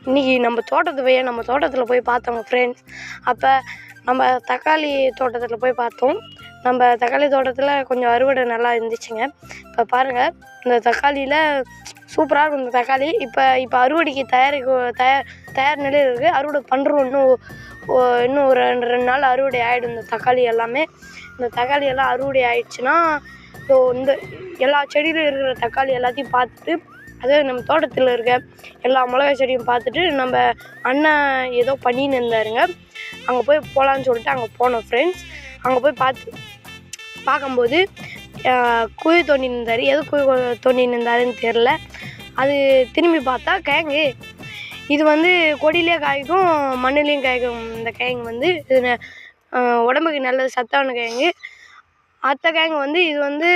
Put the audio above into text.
இன்றைக்கி நம்ம தோட்டத்தில் போய் பார்த்தோங்க ஃப்ரெண்ட்ஸ். அப்போ நம்ம தக்காளி தோட்டத்தில் போய் பார்த்தோம். நம்ம தக்காளி தோட்டத்தில் கொஞ்சம் அறுவடை நல்லா இருந்துச்சுங்க. இப்போ பாருங்கள், இந்த தக்காளியில் சூப்பராக இருக்கும் இந்த தக்காளி. இப்போ அறுவடைக்கு தயார் நிலையில் இருக்குது. அறுவடை பண்ணுறோம். இன்னும் ஒரு 2 நாள் அறுவடை ஆகிடும் இந்த தக்காளி எல்லாமே. இந்த தக்காளி எல்லாம் அறுவடை ஆகிடுச்சுன்னா இந்த எல்லா செடியிலும் இருக்கிற தக்காளி எல்லாத்தையும் பார்த்துட்டு, அதாவது நம்ம தோட்டத்தில் இருக்க எல்லா மிளகாய் செடியும் பார்த்துட்டு, நம்ம அண்ணன் ஏதோ பண்ணின்னு இருந்தாருங்க. அங்கே போய் போகலான்னு சொல்லிட்டு அங்கே போனோம் ஃப்ரெண்ட்ஸ். அங்கே போய் பார்க்கும்போது குழி தோண்டின்னு இருந்தார். எது குழி தோண்டின்னு இருந்தாருன்னு தெரில. அது திரும்பி பார்த்தா கிழங்கு. இது கொடியிலே காய்க்கும், மண்ணுலேயும் காய்க்கும். இந்த கிழங்கு இது உடம்புக்கு நல்லது, சத்தான கிழங்கு. அடுத்த கிழங்கு இது